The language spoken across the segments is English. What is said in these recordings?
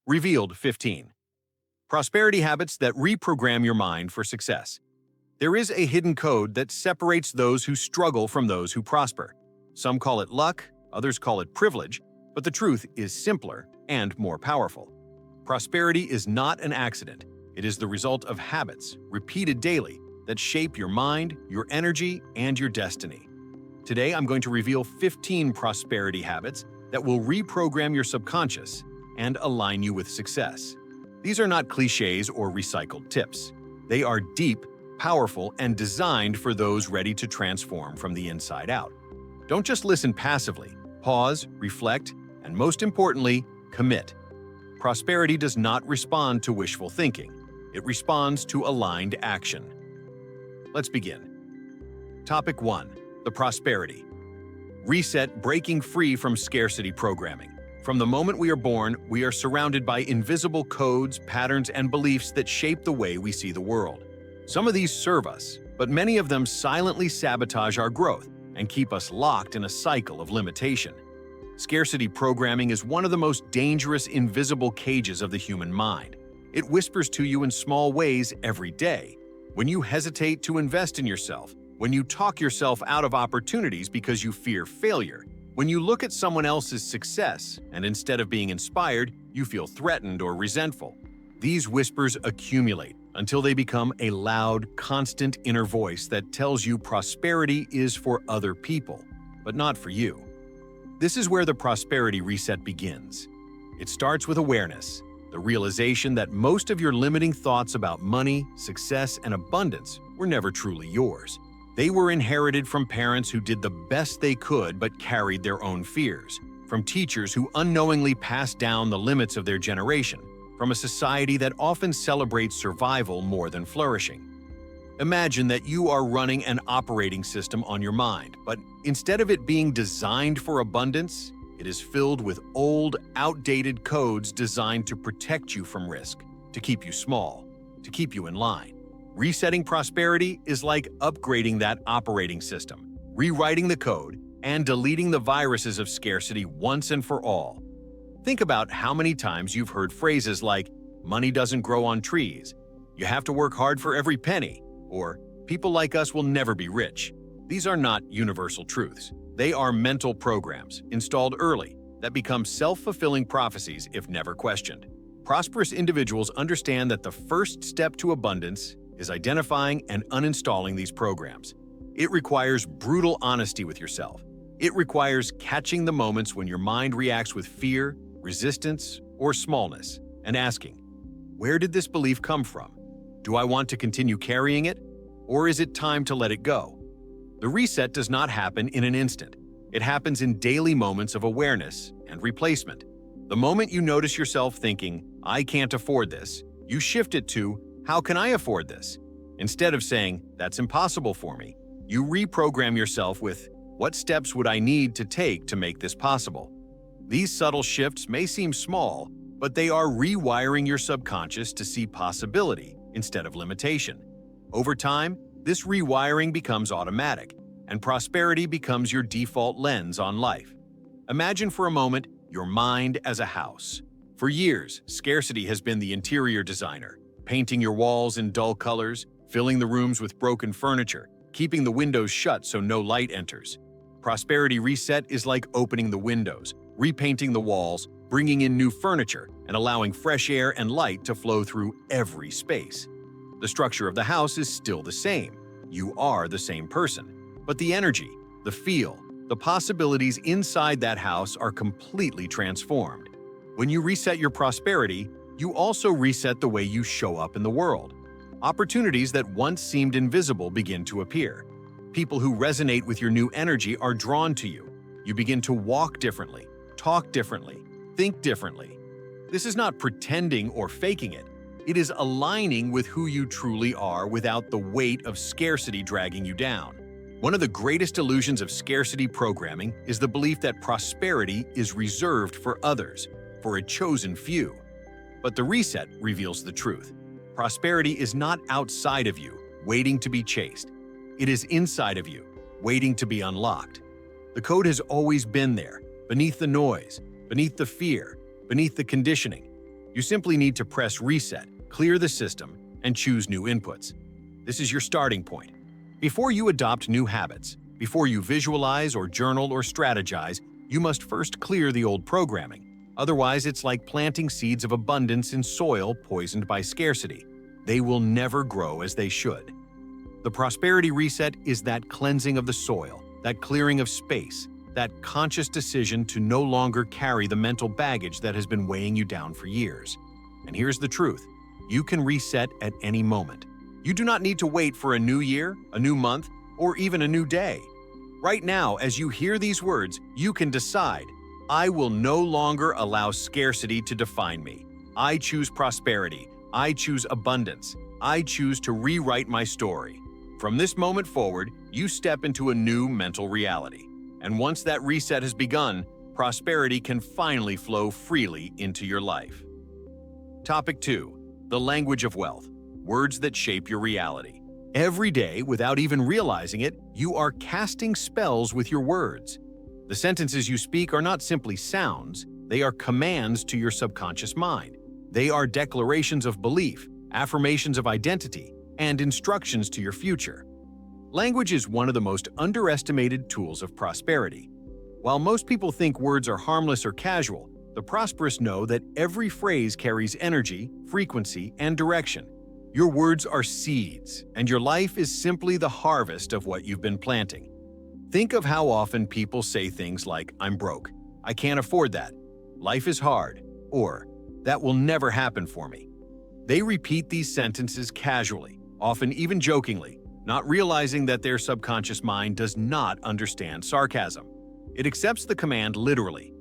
Revealed 15. Prosperity habits that reprogram your mind for success. There is a hidden code that separates those who struggle from those who prosper. Some call it luck, others call it privilege, but the truth is simpler and more powerful. Prosperity is not an accident. It is the result of habits, repeated daily, that shape your mind, your energy, and your destiny. Today, I'm going to reveal 15 prosperity habits that will reprogram your subconscious and align you with success. These are not cliches or recycled tips. They are deep, powerful, and designed for those ready to transform from the inside out. Don't just listen passively. Pause, reflect, and most importantly, commit. Prosperity does not respond to wishful thinking. It responds to aligned action. Let's begin. Topic 1. The prosperity. Reset, breaking free from scarcity programming. From the moment we are born, we are surrounded by invisible codes, patterns, and beliefs that shape the way we see the world. Some of these serve us, but many of them silently sabotage our growth and keep us locked in a cycle of limitation. Scarcity programming is one of the most dangerous invisible cages of the human mind. It whispers to you in small ways every day. When you hesitate to invest in yourself, when you talk yourself out of opportunities because you fear failure, when you look at someone else's success and instead of being inspired, you feel threatened or resentful. These whispers accumulate until they become a loud, constant inner voice that tells you prosperity is for other people, but not for you. This is where the prosperity reset begins. It starts with awareness, the realization that most of your limiting thoughts about money, success, and abundance were never truly yours. They were inherited from parents who did the best they could but carried their own fears, from teachers who unknowingly passed down the limits of their generation, from a society that often celebrates survival more than flourishing. Imagine that you are running an operating system on your mind, but instead of it being designed for abundance, it is filled with old, outdated codes designed to protect you from risk, to keep you small, to keep you in line. Resetting prosperity is like upgrading that operating system, rewriting the code, and deleting the viruses of scarcity once and for all. Think about how many times you've heard phrases like, "Money doesn't grow on trees," "You have to work hard for every penny," or "People like us will never be rich." These are not universal truths. They are mental programs, installed early, that become self-fulfilling prophecies if never questioned. Prosperous individuals understand that the first step to abundance is identifying and uninstalling these programs. It requires brutal honesty with yourself. It requires catching the moments when your mind reacts with fear, resistance, or smallness, and asking, where did this belief come from? Do I want to continue carrying it? Or is it time to let it go? The reset does not happen in an instant. It happens in daily moments of awareness and replacement. The moment you notice yourself thinking, "I can't afford this," you shift it to, "How can I afford this?" Instead of saying, "That's impossible for me," you reprogram yourself with, "What steps would I need to take to make this possible?" These subtle shifts may seem small, but they are rewiring your subconscious to see possibility instead of limitation. Over time, this rewiring becomes automatic, and prosperity becomes your default lens on life. Imagine for a moment your mind as a house. For years, scarcity has been the interior designer, painting your walls in dull colors, filling the rooms with broken furniture, keeping the windows shut so no light enters. Prosperity reset is like opening the windows, repainting the walls, bringing in new furniture, and allowing fresh air and light to flow through every space. The structure of the house is still the same. You are the same person. But the energy, the feel, the possibilities inside that house are completely transformed. When you reset your prosperity, you also reset the way you show up in the world. Opportunities that once seemed invisible begin to appear. People who resonate with your new energy are drawn to you. You begin to walk differently, talk differently, think differently. This is not pretending or faking it. It is aligning with who you truly are without the weight of scarcity dragging you down. One of the greatest illusions of scarcity programming is the belief that prosperity is reserved for others, for a chosen few. But the reset reveals the truth. Prosperity is not outside of you, waiting to be chased. It is inside of you, waiting to be unlocked. The code has always been there, beneath the noise, beneath the fear, beneath the conditioning. You simply need to press reset, clear the system, and choose new inputs. This is your starting point. Before you adopt new habits, before you visualize or journal or strategize, you must first clear the old programming. Otherwise, it's like planting seeds of abundance in soil poisoned by scarcity. They will never grow as they should. The prosperity reset is that cleansing of the soil, that clearing of space, that conscious decision to no longer carry the mental baggage that has been weighing you down for years. And here's the truth: you can reset at any moment. You do not need to wait for a new year, a new month, or even a new day. Right now, as you hear these words, you can decide, I will no longer allow scarcity to define me. I choose prosperity. I choose abundance. I choose to rewrite my story. From this moment forward, you step into a new mental reality. And once that reset has begun, prosperity can finally flow freely into your life. Topic 2. The language of wealth. Words that shape your reality. Every day, without even realizing it, you are casting spells with your words. The sentences you speak are not simply sounds, they are commands to your subconscious mind. They are declarations of belief, affirmations of identity, and instructions to your future. Language is one of the most underestimated tools of prosperity. While most people think words are harmless or casual, the prosperous know that every phrase carries energy, frequency, and direction. Your words are seeds, and your life is simply the harvest of what you've been planting. Think of how often people say things like, I'm broke, I can't afford that, life is hard, or that will never happen for me. They repeat these sentences casually, often even jokingly, not realizing that their subconscious mind does not understand sarcasm. It accepts the command literally.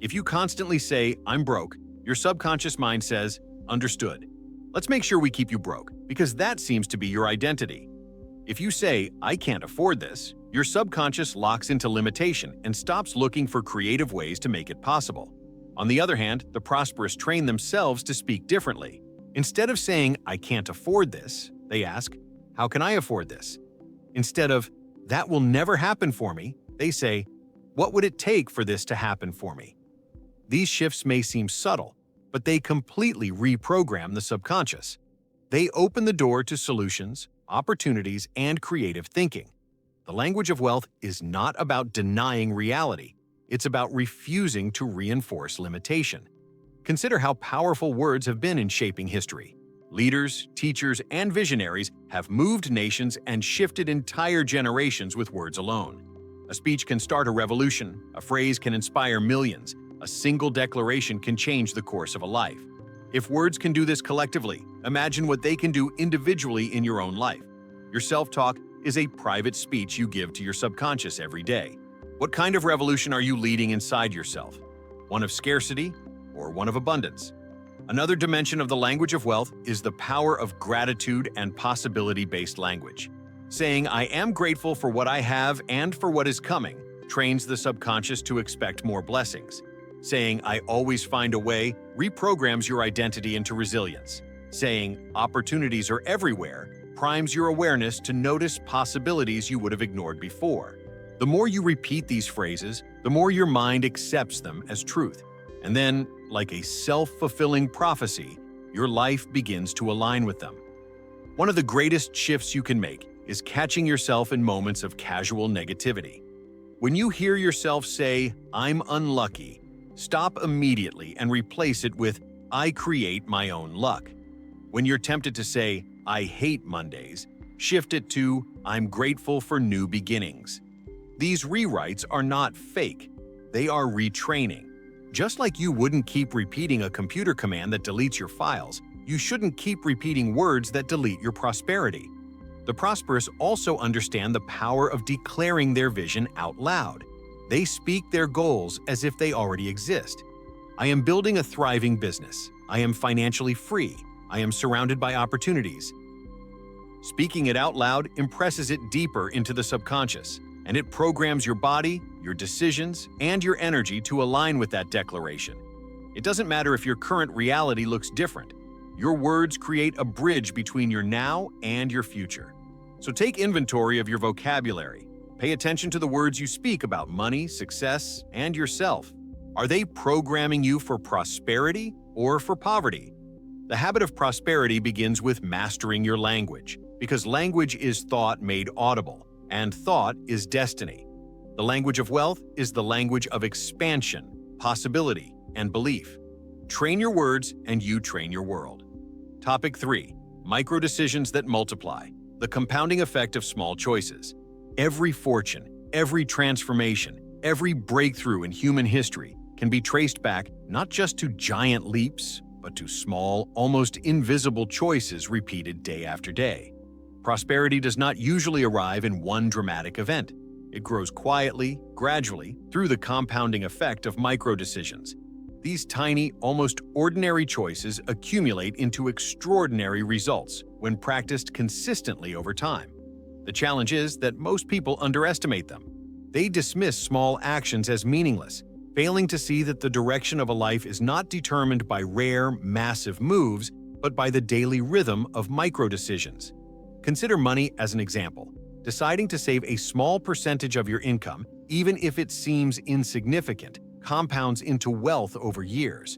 If you constantly say, I'm broke, your subconscious mind says, understood. Let's make sure we keep you broke, because that seems to be your identity. If you say, I can't afford this, your subconscious locks into limitation and stops looking for creative ways to make it possible. On the other hand, the prosperous train themselves to speak differently. Instead of saying, I can't afford this, they ask, how can I afford this? Instead of, that will never happen for me, they say, what would it take for this to happen for me? These shifts may seem subtle, but they completely reprogram the subconscious. They open the door to solutions, opportunities, and creative thinking. The language of wealth is not about denying reality. It's about refusing to reinforce limitation. Consider how powerful words have been in shaping history. Leaders, teachers, and visionaries have moved nations and shifted entire generations with words alone. A speech can start a revolution, a phrase can inspire millions, a single declaration can change the course of a life. If words can do this collectively, imagine what they can do individually in your own life. Your self-talk is a private speech you give to your subconscious every day. What kind of revolution are you leading inside yourself? One of scarcity or one of abundance? Another dimension of the language of wealth is the power of gratitude and possibility-based language. Saying, I am grateful for what I have and for what is coming, trains the subconscious to expect more blessings. Saying, I always find a way, reprograms your identity into resilience. Saying, opportunities are everywhere, primes your awareness to notice possibilities you would have ignored before. The more you repeat these phrases, the more your mind accepts them as truth. And then, like a self-fulfilling prophecy, your life begins to align with them. One of the greatest shifts you can make is catching yourself in moments of casual negativity. When you hear yourself say, I'm unlucky, stop immediately and replace it with, I create my own luck. When you're tempted to say, I hate Mondays, shift it to, I'm grateful for new beginnings. These rewrites are not fake, they are retraining. Just like you wouldn't keep repeating a computer command that deletes your files, you shouldn't keep repeating words that delete your prosperity. The prosperous also understand the power of declaring their vision out loud. They speak their goals as if they already exist. I am building a thriving business. I am financially free. I am surrounded by opportunities. Speaking it out loud impresses it deeper into the subconscious, and it programs your body, your decisions, and your energy to align with that declaration. It doesn't matter if your current reality looks different. Your words create a bridge between your now and your future. So take inventory of your vocabulary. Pay attention to the words you speak about money, success, and yourself. Are they programming you for prosperity or for poverty. The habit of prosperity begins with mastering your language, because language is thought made audible, and thought is destiny. The language of wealth is the language of expansion, possibility, and belief. Train your words and you train your world. Topic 3. Micro-decisions that multiply. The compounding effect of small choices. Every fortune, every transformation, every breakthrough in human history can be traced back not just to giant leaps, but to small, almost invisible choices repeated day after day. Prosperity does not usually arrive in one dramatic event. It grows quietly, gradually, through the compounding effect of micro-decisions. These tiny, almost ordinary choices accumulate into extraordinary results when practiced consistently over time. The challenge is that most people underestimate them. They dismiss small actions as meaningless, failing to see that the direction of a life is not determined by rare, massive moves, but by the daily rhythm of micro-decisions. Consider money as an example. Deciding to save a small percentage of your income, even if it seems insignificant, compounds into wealth over years.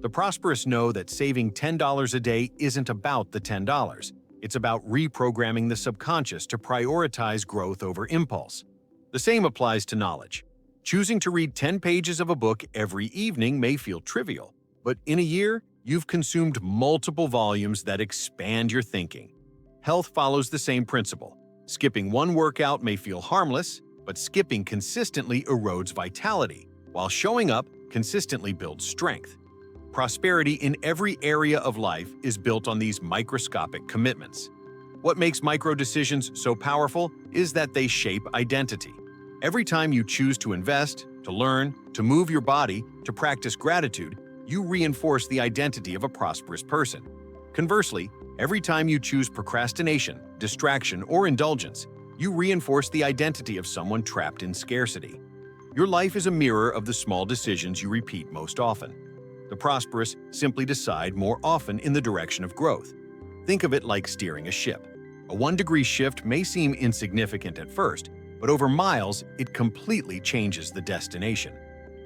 The prosperous know that saving $10 a day isn't about the $10. It's about reprogramming the subconscious to prioritize growth over impulse. The same applies to knowledge. Choosing to read 10 pages of a book every evening may feel trivial, but in a year, you've consumed multiple volumes that expand your thinking. Health follows the same principle. Skipping one workout may feel harmless, but skipping consistently erodes vitality, while showing up consistently builds strength. Prosperity in every area of life is built on these microscopic commitments. What makes micro-decisions so powerful is that they shape identity. Every time you choose to invest, to learn, to move your body, to practice gratitude, you reinforce the identity of a prosperous person. Conversely, every time you choose procrastination, distraction, or indulgence, you reinforce the identity of someone trapped in scarcity. Your life is a mirror of the small decisions you repeat most often. The prosperous simply decide more often in the direction of growth. Think of it like steering a ship. A 1-degree shift may seem insignificant at first, but over miles, it completely changes the destination.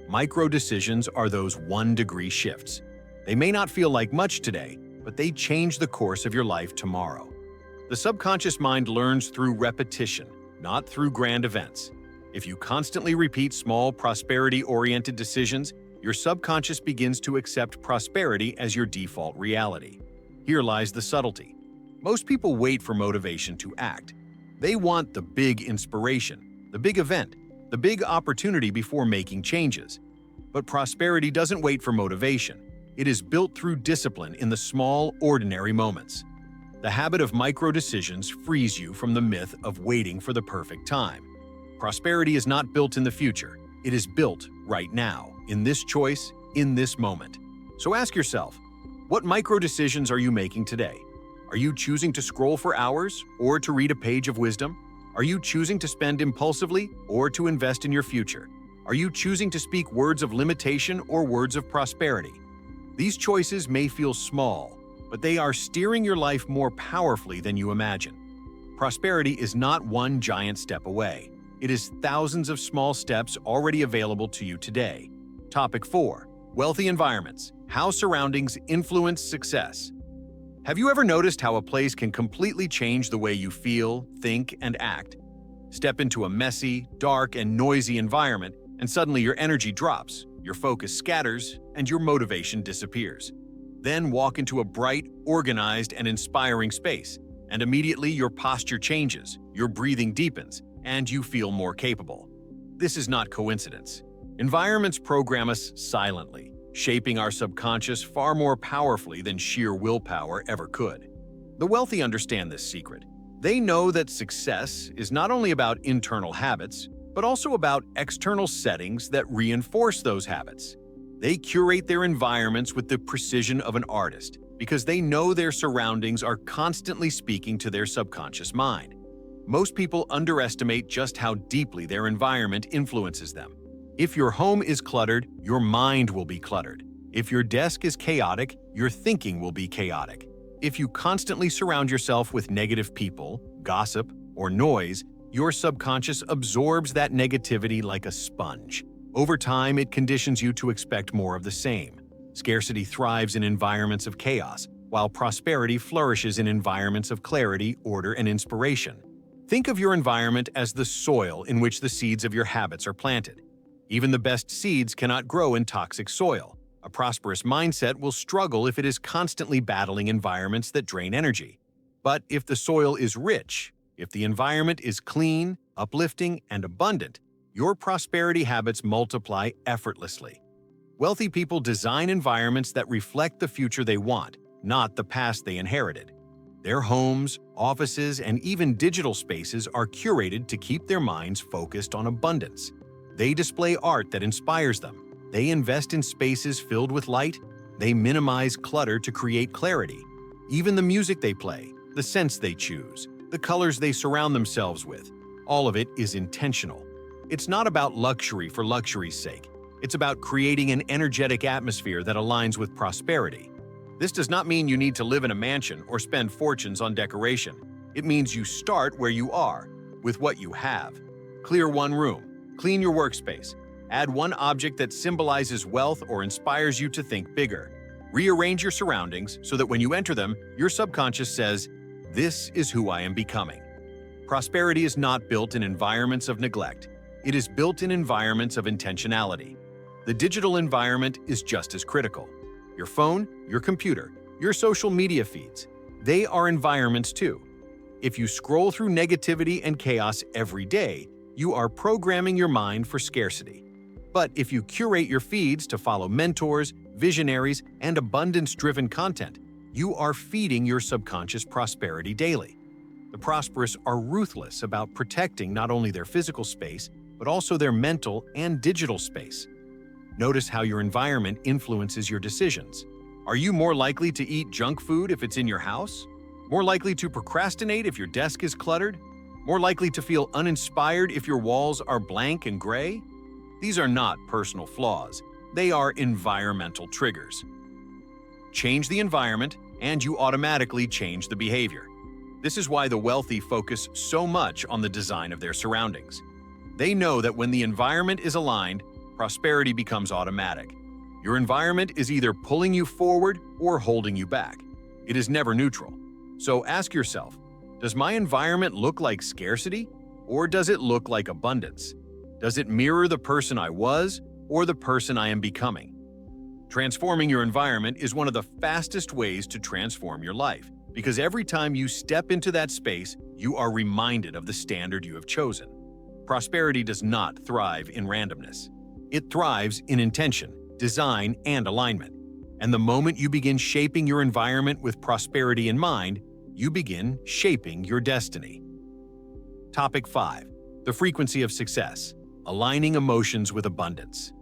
Micro-decisions are those 1-degree shifts. They may not feel like much today, but they change the course of your life tomorrow. The subconscious mind learns through repetition, not through grand events. If you constantly repeat small, prosperity-oriented decisions, your subconscious begins to accept prosperity as your default reality. Here lies the subtlety. Most people wait for motivation to act. They want the big inspiration, the big event, the big opportunity before making changes. But prosperity doesn't wait for motivation. It is built through discipline in the small, ordinary moments. The habit of micro-decisions frees you from the myth of waiting for the perfect time. Prosperity is not built in the future. It is built right now, in this choice, in this moment. So ask yourself, what micro-decisions are you making today? Are you choosing to scroll for hours or to read a page of wisdom? Are you choosing to spend impulsively or to invest in your future? Are you choosing to speak words of limitation or words of prosperity? These choices may feel small, but they are steering your life more powerfully than you imagine. Prosperity is not one giant step away. It is thousands of small steps already available to you today. Topic 4. Wealthy environments. How surroundings influence success. Have you ever noticed how a place can completely change the way you feel, think, and act? Step into a messy, dark, and noisy environment, and suddenly your energy drops, your focus scatters, and your motivation disappears. Then walk into a bright, organized, and inspiring space, and immediately your posture changes, your breathing deepens, and you feel more capable. This is not coincidence. Environments program us silently, shaping our subconscious far more powerfully than sheer willpower ever could. The wealthy understand this secret. They know that success is not only about internal habits, but also about external settings that reinforce those habits. They curate their environments with the precision of an artist because they know their surroundings are constantly speaking to their subconscious mind. Most people underestimate just how deeply their environment influences them. If your home is cluttered, your mind will be cluttered. If your desk is chaotic, your thinking will be chaotic. If you constantly surround yourself with negative people, gossip, or noise, your subconscious absorbs that negativity like a sponge. Over time, it conditions you to expect more of the same. Scarcity thrives in environments of chaos, while prosperity flourishes in environments of clarity, order, and inspiration. Think of your environment as the soil in which the seeds of your habits are planted. Even the best seeds cannot grow in toxic soil. A prosperous mindset will struggle if it is constantly battling environments that drain energy. But if the soil is rich, if the environment is clean, uplifting, and abundant, your prosperity habits multiply effortlessly. Wealthy people design environments that reflect the future they want, not the past they inherited. Their homes, offices, and even digital spaces are curated to keep their minds focused on abundance. They display art that inspires them. They invest in spaces filled with light. They minimize clutter to create clarity. Even the music they play, the scents they choose, the colors they surround themselves with, all of it is intentional. It's not about luxury for luxury's sake. It's about creating an energetic atmosphere that aligns with prosperity. This does not mean you need to live in a mansion or spend fortunes on decoration. It means you start where you are, with what you have. Clear one room, clean your workspace, add one object that symbolizes wealth or inspires you to think bigger. Rearrange your surroundings so that when you enter them, your subconscious says, "This is who I am becoming." Prosperity is not built in environments of neglect. It is built in environments of intentionality. The digital environment is just as critical. Your phone, your computer, your social media feeds, they are environments too. If you scroll through negativity and chaos every day, you are programming your mind for scarcity. But if you curate your feeds to follow mentors, visionaries, and abundance-driven content, you are feeding your subconscious prosperity daily. The prosperous are ruthless about protecting not only their physical space, but also their mental and digital space. Notice how your environment influences your decisions. Are you more likely to eat junk food if it's in your house? More likely to procrastinate if your desk is cluttered? More likely to feel uninspired if your walls are blank and gray? These are not personal flaws. They are environmental triggers. Change the environment, and you automatically change the behavior. This is why the wealthy focus so much on the design of their surroundings. They know that when the environment is aligned, prosperity becomes automatic. Your environment is either pulling you forward or holding you back. It is never neutral. So ask yourself, does my environment look like scarcity, or does it look like abundance? Does it mirror the person I was or the person I am becoming? Transforming your environment is one of the fastest ways to transform your life, because every time you step into that space, you are reminded of the standard you have chosen. Prosperity does not thrive in randomness. It thrives in intention, design, and alignment. And the moment you begin shaping your environment with prosperity in mind, you begin shaping your destiny. Topic 5. The frequency of success. Aligning emotions with abundance.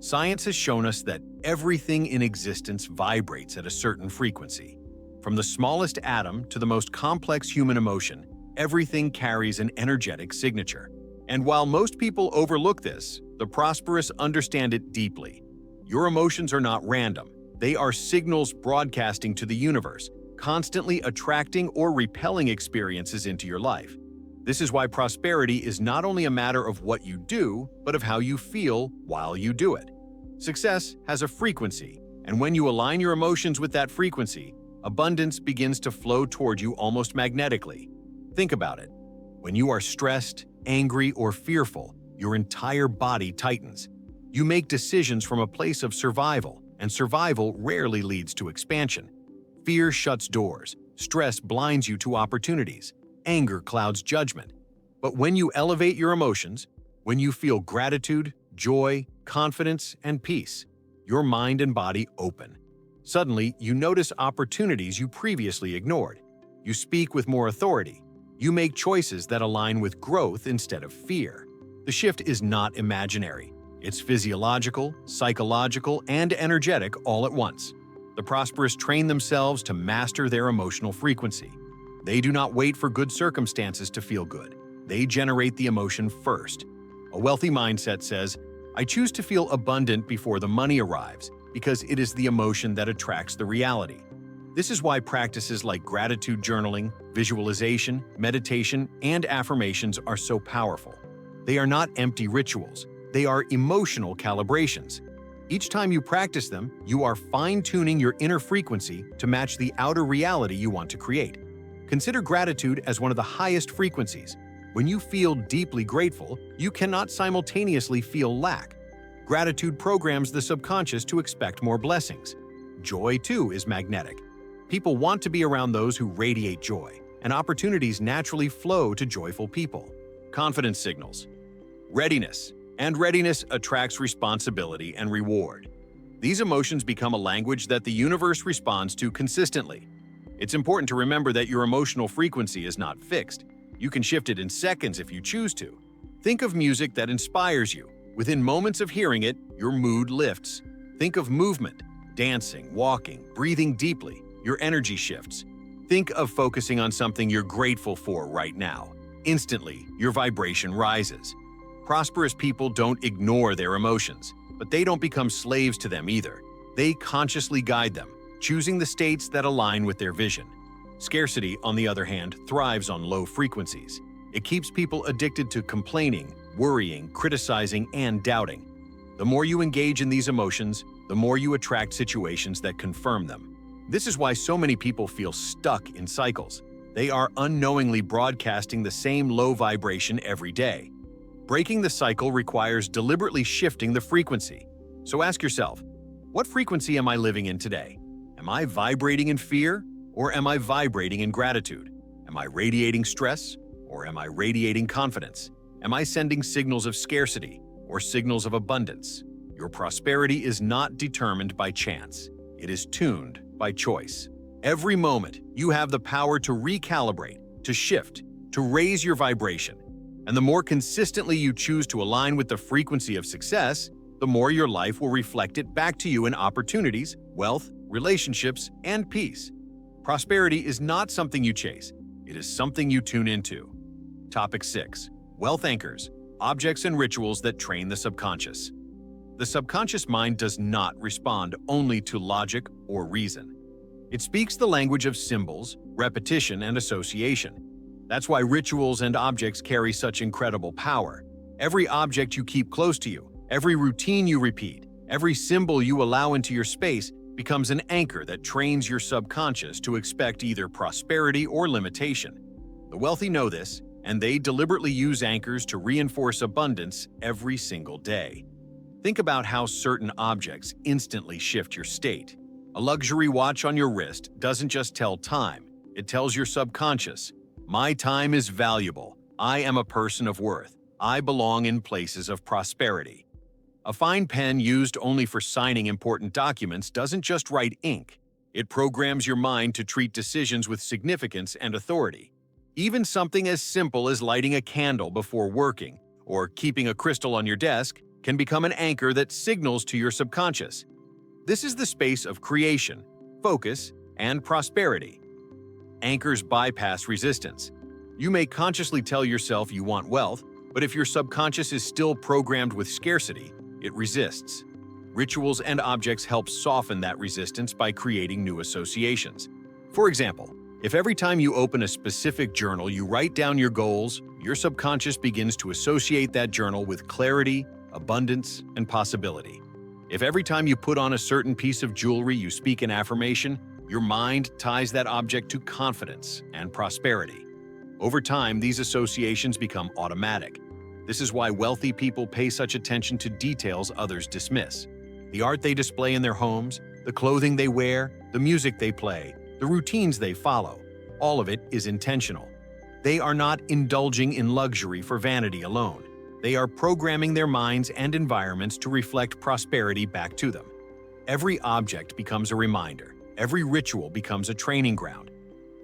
Science has shown us that everything in existence vibrates at a certain frequency. From the smallest atom to the most complex human emotion, everything carries an energetic signature. And while most people overlook this, the prosperous understand it deeply. Your emotions are not random. They are signals broadcasting to the universe, constantly attracting or repelling experiences into your life. This is why prosperity is not only a matter of what you do, but of how you feel while you do it. Success has a frequency, and when you align your emotions with that frequency, abundance begins to flow toward you almost magnetically. Think about it. When you are stressed, angry, or fearful, your entire body tightens. You make decisions from a place of survival, and survival rarely leads to expansion. Fear shuts doors, stress blinds you to opportunities, anger clouds judgment. But when you elevate your emotions, when you feel gratitude, joy, confidence, and peace, your mind and body open. Suddenly, you notice opportunities you previously ignored. You speak with more authority. You make choices that align with growth instead of fear. The shift is not imaginary. It's physiological, psychological, and energetic all at once. The prosperous train themselves to master their emotional frequency. They do not wait for good circumstances to feel good. They generate the emotion first. A wealthy mindset says, "I choose to feel abundant before the money arrives, because it is the emotion that attracts the reality." This is why practices like gratitude journaling, visualization, meditation, and affirmations are so powerful. They are not empty rituals. They are emotional calibrations. Each time you practice them, you are fine-tuning your inner frequency to match the outer reality you want to create. Consider gratitude as one of the highest frequencies. When you feel deeply grateful, you cannot simultaneously feel lack. Gratitude programs the subconscious to expect more blessings. Joy, too, is magnetic. People want to be around those who radiate joy, and opportunities naturally flow to joyful people. Confidence signals. Readiness. And readiness attracts responsibility and reward. These emotions become a language that the universe responds to consistently. It's important to remember that your emotional frequency is not fixed. You can shift it in seconds if you choose to. Think of music that inspires you. Within moments of hearing it, your mood lifts. Think of movement, dancing, walking, breathing deeply. Your energy shifts. Think of focusing on something you're grateful for right now. Instantly, your vibration rises. Prosperous people don't ignore their emotions, but they don't become slaves to them either. They consciously guide them, choosing the states that align with their vision. Scarcity, on the other hand, thrives on low frequencies. It keeps people addicted to complaining, worrying, criticizing, and doubting. The more you engage in these emotions, the more you attract situations that confirm them. This is why so many people feel stuck in cycles. They are unknowingly broadcasting the same low vibration every day. Breaking the cycle requires deliberately shifting the frequency. So ask yourself, what frequency am I living in today? Am I vibrating in fear, or am I vibrating in gratitude? Am I radiating stress, or am I radiating confidence? Am I sending signals of scarcity, or signals of abundance? Your prosperity is not determined by chance. It is tuned by choice. Every moment, you have the power to recalibrate, to shift, to raise your vibration. And the more consistently you choose to align with the frequency of success, the more your life will reflect it back to you in opportunities, wealth, relationships, and peace. Prosperity is not something you chase. It is something you tune into. Topic 6. Wealth anchors, objects and rituals that train the subconscious. The subconscious mind does not respond only to logic or reason. It speaks the language of symbols, repetition, and association. That's why rituals and objects carry such incredible power. Every object you keep close to you, every routine you repeat, every symbol you allow into your space becomes an anchor that trains your subconscious to expect either prosperity or limitation. The wealthy know this, and they deliberately use anchors to reinforce abundance every single day. Think about how certain objects instantly shift your state. A luxury watch on your wrist doesn't just tell time, it tells your subconscious, my time is valuable. I am a person of worth. I belong in places of prosperity. A fine pen used only for signing important documents doesn't just write ink. It programs your mind to treat decisions with significance and authority. Even something as simple as lighting a candle before working or keeping a crystal on your desk can become an anchor that signals to your subconscious. This is the space of creation, focus, and prosperity. Anchors bypass resistance. You may consciously tell yourself you want wealth, but if your subconscious is still programmed with scarcity, it resists. Rituals and objects help soften that resistance by creating new associations. For example, if every time you open a specific journal you write down your goals, your subconscious begins to associate that journal with clarity, abundance, and possibility. If every time you put on a certain piece of jewelry you speak an affirmation, your mind ties that object to confidence and prosperity. Over time, these associations become automatic. This is why wealthy people pay such attention to details others dismiss. The art they display in their homes, the clothing they wear, the music they play, the routines they follow, all of it is intentional. They are not indulging in luxury for vanity alone. They are programming their minds and environments to reflect prosperity back to them. Every object becomes a reminder. Every ritual becomes a training ground.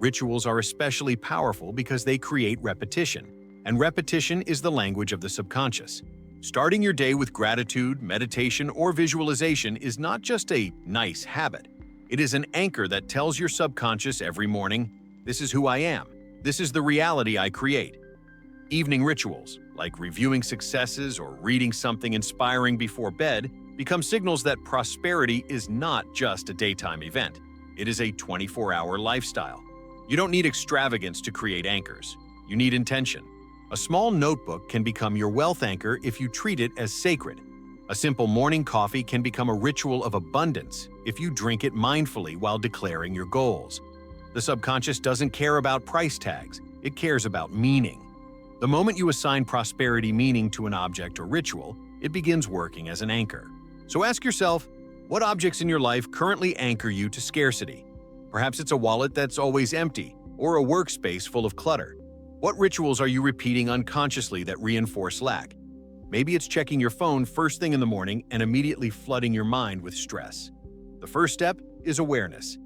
Rituals are especially powerful because they create repetition, and repetition is the language of the subconscious. Starting your day with gratitude, meditation, or visualization is not just a nice habit. It is an anchor that tells your subconscious every morning, this is who I am. This is the reality I create. Evening rituals, like reviewing successes or reading something inspiring before bed, become signals that prosperity is not just a daytime event. It is a 24-hour lifestyle. You don't need extravagance to create anchors. You need intention. A small notebook can become your wealth anchor if you treat it as sacred. A simple morning coffee can become a ritual of abundance if you drink it mindfully while declaring your goals. The subconscious doesn't care about price tags, it cares about meaning. The moment you assign prosperity meaning to an object or ritual, it begins working as an anchor. So ask yourself, what objects in your life currently anchor you to scarcity? Perhaps it's a wallet that's always empty, or a workspace full of clutter. What rituals are you repeating unconsciously that reinforce lack? Maybe it's checking your phone first thing in the morning and immediately flooding your mind with stress. The first step is awareness.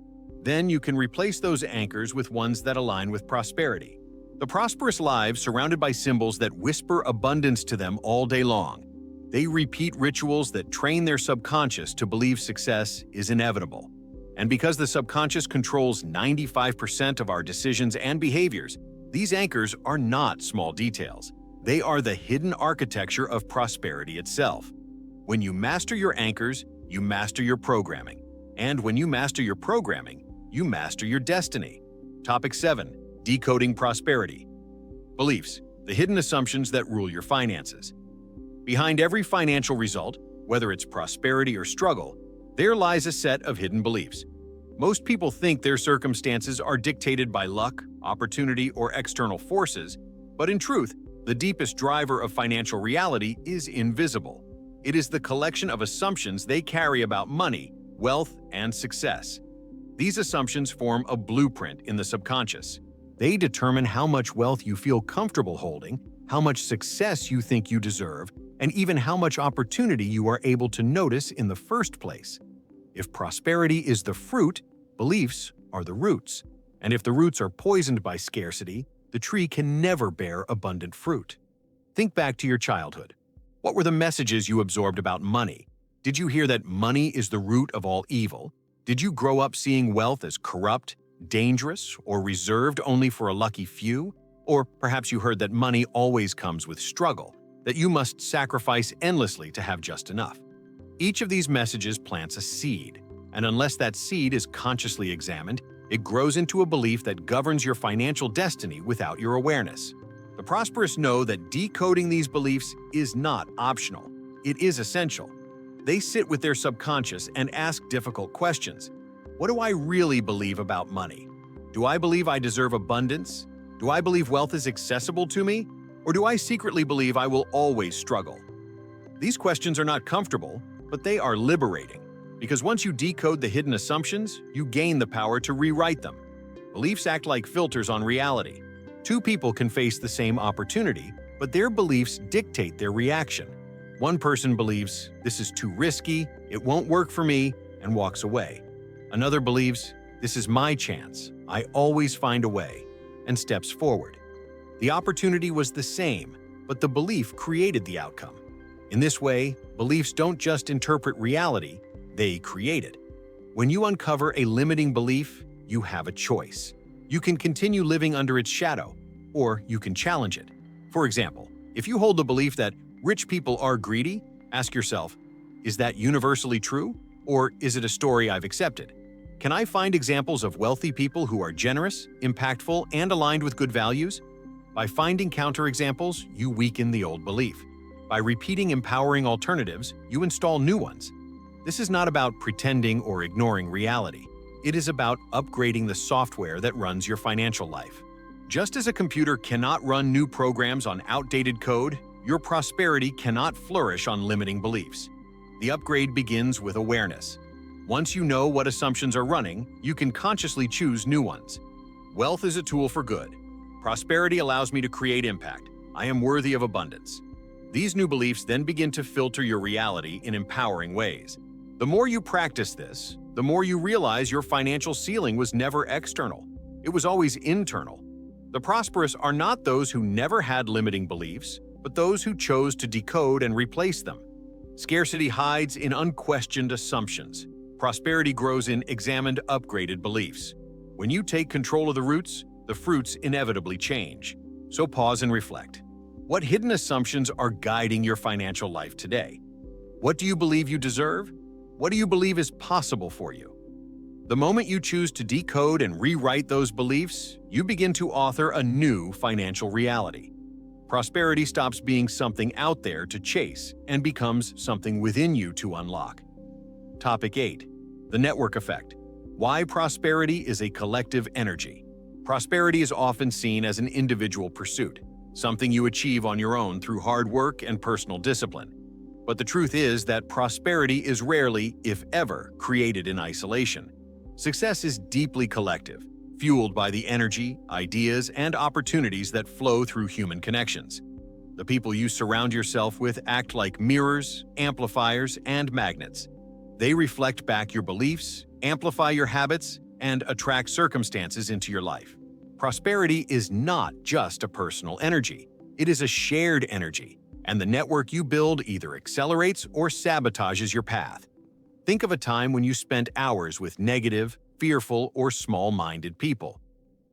Then you can replace those anchors with ones that align with prosperity. The prosperous lives surrounded by symbols that whisper abundance to them all day long. They repeat rituals that train their subconscious to believe success is inevitable. And because the subconscious controls 95% of our decisions and behaviors, these anchors are not small details. They are the hidden architecture of prosperity itself. When you master your anchors, you master your programming. And when you master your programming, you master your destiny. Topic 7. Decoding prosperity. Beliefs, the hidden assumptions that rule your finances. Behind every financial result, whether it's prosperity or struggle, there lies a set of hidden beliefs. Most people think their circumstances are dictated by luck, opportunity, or external forces, but in truth, the deepest driver of financial reality is invisible. It is the collection of assumptions they carry about money, wealth, and success. These assumptions form a blueprint in the subconscious. They determine how much wealth you feel comfortable holding, how much success you think you deserve, and even how much opportunity you are able to notice in the first place. If prosperity is the fruit, beliefs are the roots. And if the roots are poisoned by scarcity, the tree can never bear abundant fruit. Think back to your childhood. What were the messages you absorbed about money? Did you hear that money is the root of all evil? Did you grow up seeing wealth as corrupt, dangerous, or reserved only for a lucky few? Or perhaps you heard that money always comes with struggle, that you must sacrifice endlessly to have just enough. Each of these messages plants a seed, and unless that seed is consciously examined, it grows into a belief that governs your financial destiny without your awareness. The prosperous know that decoding these beliefs is not optional. It is essential. They sit with their subconscious and ask difficult questions. What do I really believe about money? Do I believe I deserve abundance? Do I believe wealth is accessible to me? Or do I secretly believe I will always struggle? These questions are not comfortable, but they are liberating. Because once you decode the hidden assumptions, you gain the power to rewrite them. Beliefs act like filters on reality. Two people can face the same opportunity, but their beliefs dictate their reaction. One person believes, "This is too risky, it won't work for me," and walks away. Another believes, "This is my chance, I always find a way," and steps forward. The opportunity was the same, but the belief created the outcome. In this way, beliefs don't just interpret reality, they create it. When you uncover a limiting belief, you have a choice. You can continue living under its shadow, or you can challenge it. For example, if you hold the belief that rich people are greedy, ask yourself, is that universally true, or is it a story I've accepted? Can I find examples of wealthy people who are generous, impactful, and aligned with good values? By finding counterexamples, you weaken the old belief. By repeating empowering alternatives, you install new ones. This is not about pretending or ignoring reality. It is about upgrading the software that runs your financial life. Just as a computer cannot run new programs on outdated code, your prosperity cannot flourish on limiting beliefs. The upgrade begins with awareness. Once you know what assumptions are running, you can consciously choose new ones. Wealth is a tool for good. Prosperity allows me to create impact. I am worthy of abundance. These new beliefs then begin to filter your reality in empowering ways. The more you practice this, the more you realize your financial ceiling was never external. It was always internal. The prosperous are not those who never had limiting beliefs, but those who chose to decode and replace them. Scarcity hides in unquestioned assumptions. Prosperity grows in examined, upgraded beliefs. When you take control of the roots, the fruits inevitably change. So pause and reflect. What hidden assumptions are guiding your financial life today? What do you believe you deserve? What do you believe is possible for you? The moment you choose to decode and rewrite those beliefs, you begin to author a new financial reality. Prosperity stops being something out there to chase and becomes something within you to unlock. Topic 8. The network effect. Why prosperity is a collective energy. Prosperity is often seen as an individual pursuit, something you achieve on your own through hard work and personal discipline. But the truth is that prosperity is rarely, if ever, created in isolation. Success is deeply collective, fueled by the energy, ideas, and opportunities that flow through human connections. The people you surround yourself with act like mirrors, amplifiers, and magnets. They reflect back your beliefs, amplify your habits, and attract circumstances into your life. Prosperity is not just a personal energy. It is a shared energy, and the network you build either accelerates or sabotages your path. Think of a time when you spent hours with negative, fearful, or small-minded people.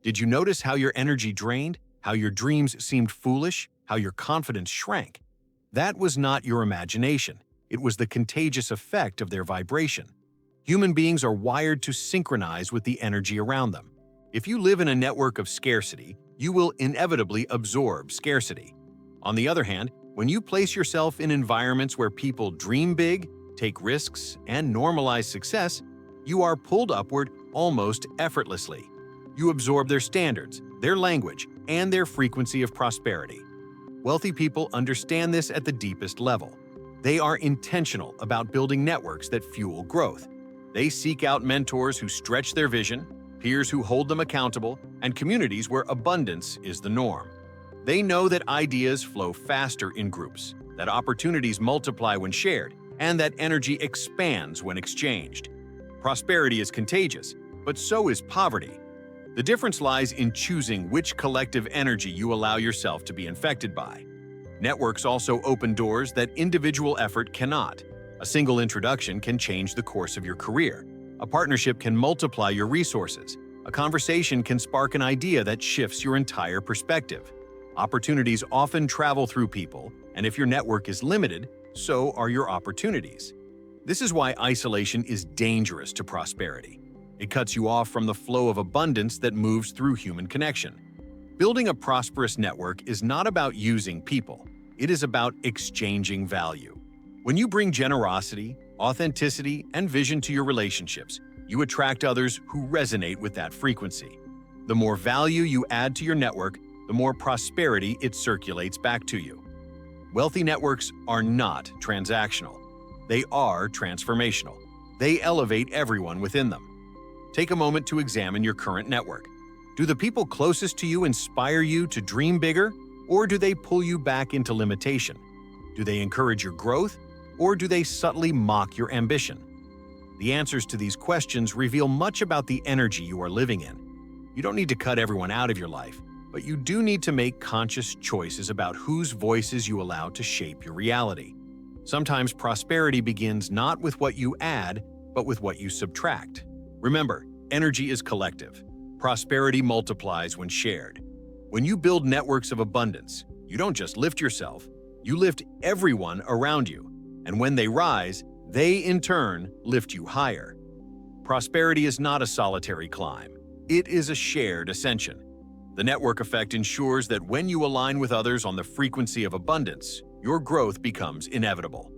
Did you notice how your energy drained, how your dreams seemed foolish, how your confidence shrank? That was not your imagination. It was the contagious effect of their vibration. Human beings are wired to synchronize with the energy around them. If you live in a network of scarcity, you will inevitably absorb scarcity. On the other hand, when you place yourself in environments where people dream big, take risks, and normalize success, you are pulled upward almost effortlessly. You absorb their standards, their language, and their frequency of prosperity. Wealthy people understand this at the deepest level. They are intentional about building networks that fuel growth. They seek out mentors who stretch their vision, peers who hold them accountable, and communities where abundance is the norm. They know that ideas flow faster in groups, that opportunities multiply when shared, and that energy expands when exchanged. Prosperity is contagious, but so is poverty. The difference lies in choosing which collective energy you allow yourself to be infected by. Networks also open doors that individual effort cannot. A single introduction can change the course of your career. A partnership can multiply your resources. A conversation can spark an idea that shifts your entire perspective. Opportunities often travel through people, and if your network is limited, so are your opportunities. This is why isolation is dangerous to prosperity. It cuts you off from the flow of abundance that moves through human connection. Building a prosperous network is not about using people. It is about exchanging value. When you bring generosity, authenticity, and vision to your relationships, you attract others who resonate with that frequency. The more value you add to your network, the more prosperity it circulates back to you. Wealthy networks are not transactional. They are transformational. They elevate everyone within them. Take a moment to examine your current network. Do the people closest to you inspire you to dream bigger, or do they pull you back into limitation? Do they encourage your growth, or do they subtly mock your ambition? The answers to these questions reveal much about the energy you are living in. You don't need to cut everyone out of your life, but you do need to make conscious choices about whose voices you allow to shape your reality. Sometimes prosperity begins not with what you add, but with what you subtract. Remember, energy is collective. Prosperity multiplies when shared. When you build networks of abundance, you don't just lift yourself, you lift everyone around you. And when they rise, they in turn lift you higher. Prosperity is not a solitary climb. It is a shared ascension. The network effect ensures that when you align with others on the frequency of abundance, your growth becomes inevitable.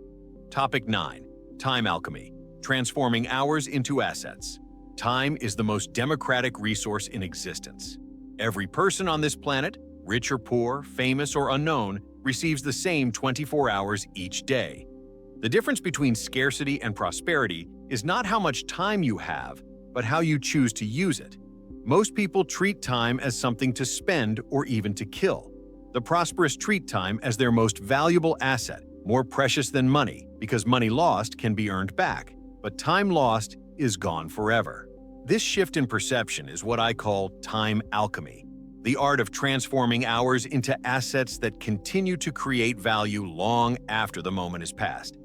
Topic 9. Time alchemy. Transforming hours into assets. Time is the most democratic resource in existence. Every person on this planet, rich or poor, famous or unknown, receives the same 24 hours each day. The difference between scarcity and prosperity is not how much time you have, but how you choose to use it. Most people treat time as something to spend or even to kill. The prosperous treat time as their most valuable asset, more precious than money, because money lost can be earned back, but time lost is gone forever. This shift in perception is what I call time alchemy, the art of transforming hours into assets that continue to create value long after the moment is past.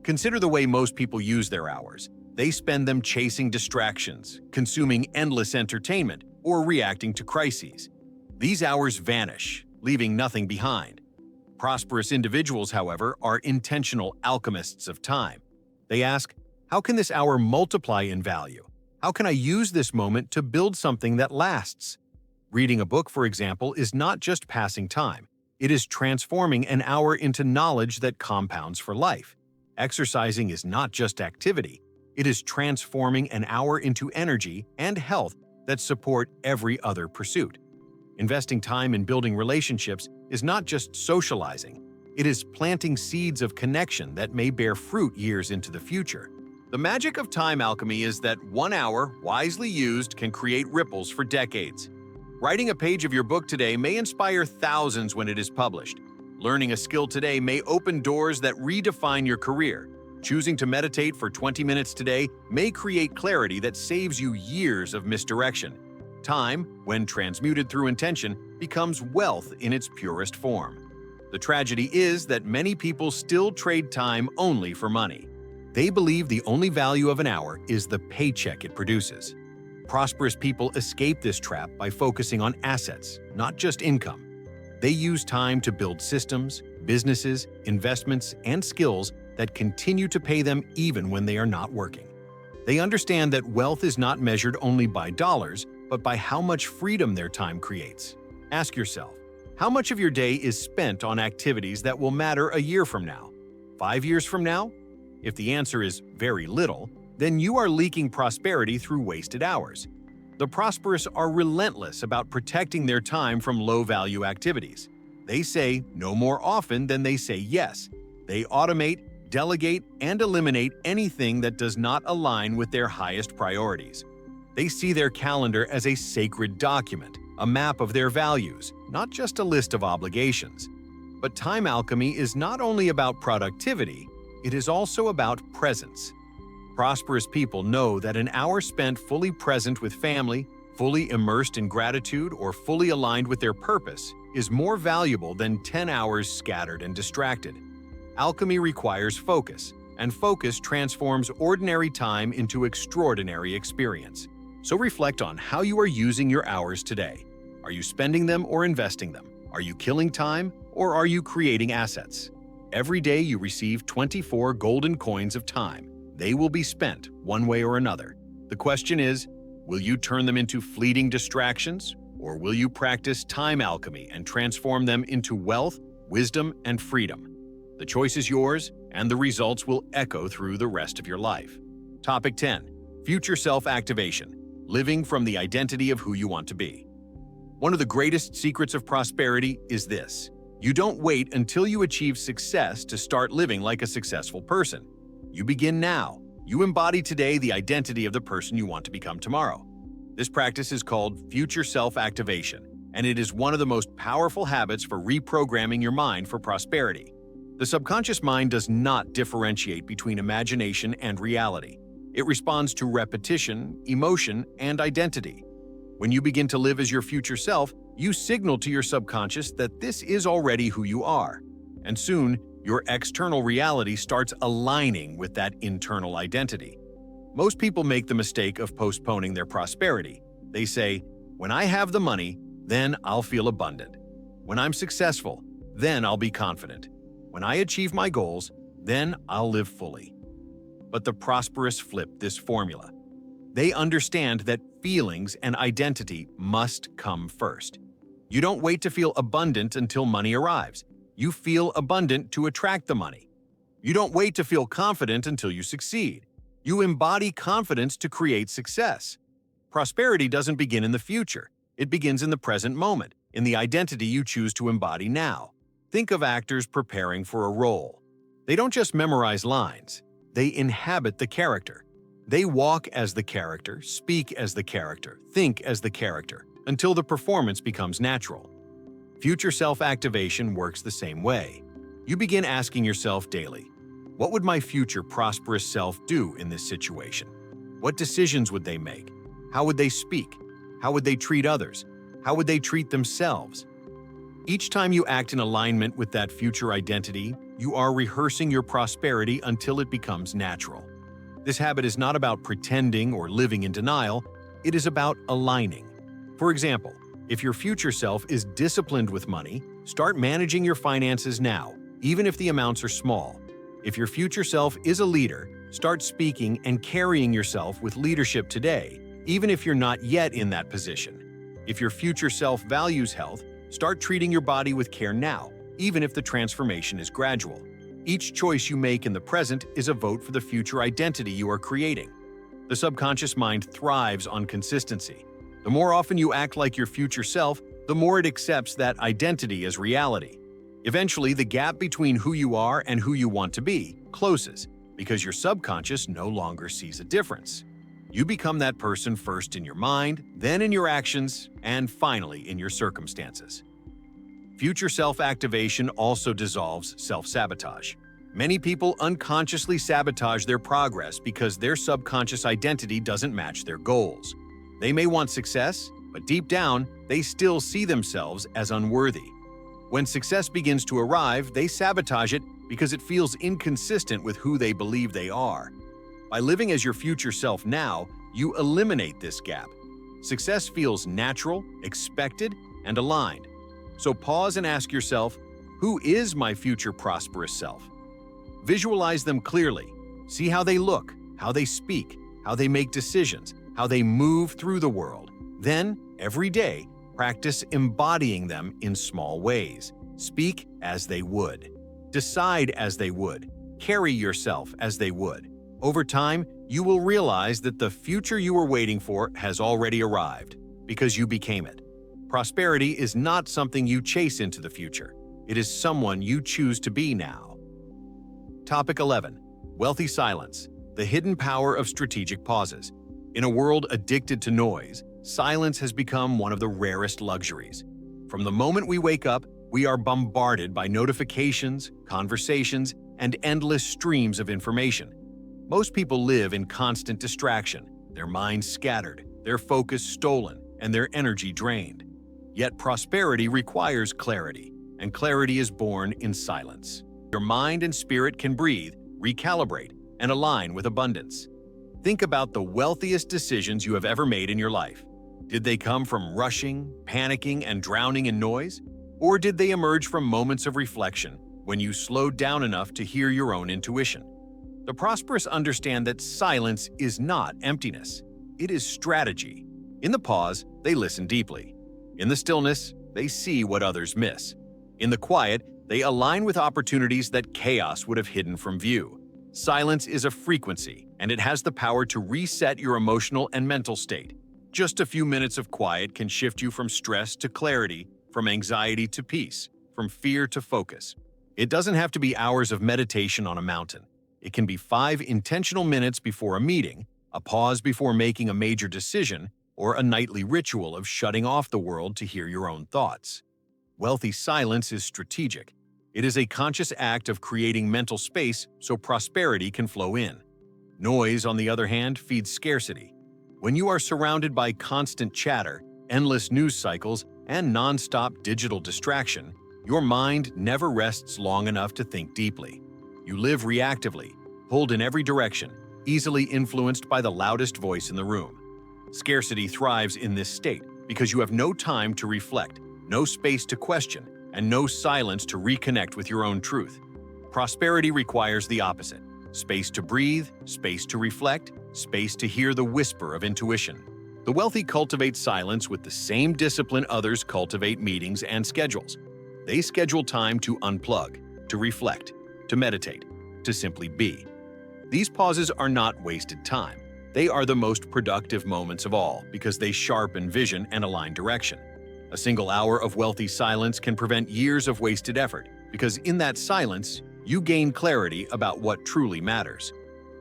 Consider the way most people use their hours. They spend them chasing distractions, consuming endless entertainment, or reacting to crises. These hours vanish, leaving nothing behind. Prosperous individuals, however, are intentional alchemists of time. They ask, how can this hour multiply in value? How can I use this moment to build something that lasts? Reading a book, for example, is not just passing time. It is transforming an hour into knowledge that compounds for life. Exercising is not just activity. It is transforming an hour into energy and health that support every other pursuit. Investing time in building relationships is not just socializing. It is planting seeds of connection that may bear fruit years into the future. The magic of time alchemy is that 1 hour, wisely used, can create ripples for decades. Writing a page of your book today may inspire thousands when it is published. Learning a skill today may open doors that redefine your career. Choosing to meditate for 20 minutes today may create clarity that saves you years of misdirection. Time, when transmuted through intention, becomes wealth in its purest form. The tragedy is that many people still trade time only for money. They believe the only value of an hour is the paycheck it produces. Prosperous people escape this trap by focusing on assets, not just income. They use time to build systems, businesses, investments, and skills that continue to pay them even when they are not working. They understand that wealth is not measured only by dollars, but by how much freedom their time creates. Ask yourself, how much of your day is spent on activities that will matter a year from now? 5 years from now? If the answer is very little, then you are leaking prosperity through wasted hours. The prosperous are relentless about protecting their time from low-value activities. They say no more often than they say yes. They automate, delegate, and eliminate anything that does not align with their highest priorities. They see their calendar as a sacred document, a map of their values, not just a list of obligations. But time alchemy is not only about productivity, it is also about presence. Prosperous people know that an hour spent fully present with family, fully immersed in gratitude, or fully aligned with their purpose is more valuable than 10 hours scattered and distracted. Alchemy requires focus, and focus transforms ordinary time into extraordinary experience. So reflect on how you are using your hours today. Are you spending them or investing them? Are you killing time or are you creating assets? Every day you receive 24 golden coins of time. They will be spent one way or another. The question is, will you turn them into fleeting distractions, or will you practice time alchemy and transform them into wealth, wisdom, and freedom? The choice is yours, and the results will echo through the rest of your life. Topic 10. Future Self-Activation. Living from the identity of who you want to be. One of the greatest secrets of prosperity is this: you don't wait until you achieve success to start living like a successful person. You begin now. You embody today the identity of the person you want to become tomorrow. This practice is called future self-activation, and it is one of the most powerful habits for reprogramming your mind for prosperity. The subconscious mind does not differentiate between imagination and reality. It responds to repetition, emotion, and identity. When you begin to live as your future self, you signal to your subconscious that this is already who you are. And soon, your external reality starts aligning with that internal identity. Most people make the mistake of postponing their prosperity. They say, when I have the money, then I'll feel abundant. When I'm successful, then I'll be confident. When I achieve my goals, then I'll live fully. But the prosperous flip this formula. They understand that feelings and identity must come first. You don't wait to feel abundant until money arrives. You feel abundant to attract the money. You don't wait to feel confident until you succeed. You embody confidence to create success. Prosperity doesn't begin in the future. It begins in the present moment, in the identity you choose to embody now. Think of actors preparing for a role. They don't just memorize lines. They inhabit the character. They walk as the character, speak as the character, think as the character, until the performance becomes natural. Future self-activation works the same way. You begin asking yourself daily, what would my future prosperous self do in this situation? What decisions would they make? How would they speak? How would they treat others? How would they treat themselves? Each time you act in alignment with that future identity, you are rehearsing your prosperity until it becomes natural. This habit is not about pretending or living in denial, it is about aligning. For example, if your future self is disciplined with money, start managing your finances now, even if the amounts are small. If your future self is a leader, start speaking and carrying yourself with leadership today, even if you're not yet in that position. If your future self values health, Start treating your body with care now, even if the transformation is gradual. Each choice you make in the present is a vote for the future identity you are creating. The subconscious mind thrives on consistency. The more often you act like your future self, the more it accepts that identity as reality. Eventually, the gap between who you are and who you want to be closes, because your subconscious no longer sees a difference. You become that person first in your mind, then in your actions, and finally in your circumstances. Future self-activation also dissolves self-sabotage. Many people unconsciously sabotage their progress because their subconscious identity doesn't match their goals. They may want success, but deep down, they still see themselves as unworthy. When success begins to arrive, they sabotage it because it feels inconsistent with who they believe they are. By living as your future self now, you eliminate this gap. Success feels natural, expected, and aligned. So pause and ask yourself, who is my future prosperous self? Visualize them clearly. See how they look, how they speak, how they make decisions, how they move through the world. Then, every day, practice embodying them in small ways. Speak as they would. Decide as they would. Carry yourself as they would. Over time, you will realize that the future you were waiting for has already arrived, because you became it. Prosperity is not something you chase into the future. It is someone you choose to be now. Topic 11. Wealthy silence. The hidden power of strategic pauses. In a world addicted to noise, silence has become one of the rarest luxuries. From the moment we wake up, we are bombarded by notifications, conversations, and endless streams of information. Most people live in constant distraction, their minds scattered, their focus stolen, and their energy drained. Yet prosperity requires clarity, and clarity is born in silence. Your mind and spirit can breathe, recalibrate, and align with abundance. Think about the wealthiest decisions you have ever made in your life. Did they come from rushing, panicking, and drowning in noise? Or did they emerge from moments of reflection when you slowed down enough to hear your own intuition? The prosperous understand that silence is not emptiness. It is strategy. In the pause, they listen deeply. In the stillness, they see what others miss. In the quiet, they align with opportunities that chaos would have hidden from view. Silence is a frequency, and it has the power to reset your emotional and mental state. Just a few minutes of quiet can shift you from stress to clarity, from anxiety to peace, from fear to focus. It doesn't have to be hours of meditation on a mountain. It can be 5 intentional minutes before a meeting, a pause before making a major decision, or a nightly ritual of shutting off the world to hear your own thoughts. Wealthy silence is strategic. It is a conscious act of creating mental space so prosperity can flow in. Noise, on the other hand, feeds scarcity. When you are surrounded by constant chatter, endless news cycles, and non-stop digital distraction, your mind never rests long enough to think deeply. You live reactively, pulled in every direction, easily influenced by the loudest voice in the room. Scarcity thrives in this state because you have no time to reflect, no space to question, and no silence to reconnect with your own truth. Prosperity requires the opposite: space to breathe, space to reflect, space to hear the whisper of intuition. The wealthy cultivate silence with the same discipline others cultivate meetings and schedules. They schedule time to unplug, to reflect, to meditate, to simply be. These pauses are not wasted time. They are the most productive moments of all because they sharpen vision and align direction. A single hour of wealthy silence can prevent years of wasted effort because in that silence, you gain clarity about what truly matters.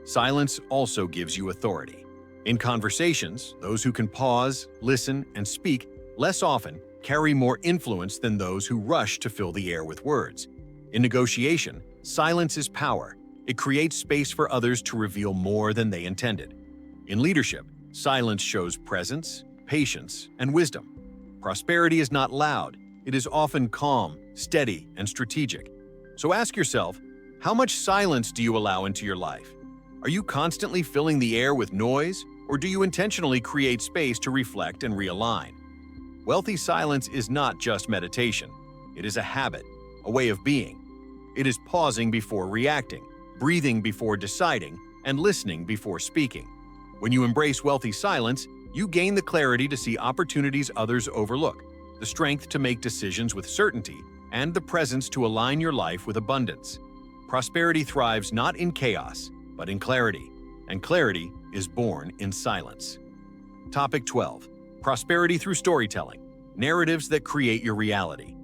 Silence also gives you authority. In conversations, those who can pause, listen, and speak less often carry more influence than those who rush to fill the air with words. In negotiation, silence is power. It creates space for others to reveal more than they intended. In leadership, silence shows presence, patience, and wisdom. Prosperity is not loud. It is often calm, steady, and strategic. So ask yourself, how much silence do you allow into your life? Are you constantly filling the air with noise, or do you intentionally create space to reflect and realign? Wealthy silence is not just meditation. It is a habit, a way of being. It is pausing before reacting, breathing before deciding, and listening before speaking. When you embrace wealthy silence, you gain the clarity to see opportunities others overlook, the strength to make decisions with certainty, and the presence to align your life with abundance. Prosperity thrives not in chaos, but in clarity, and clarity is born in silence. Topic 12. Prosperity through storytelling. Narratives that create your reality.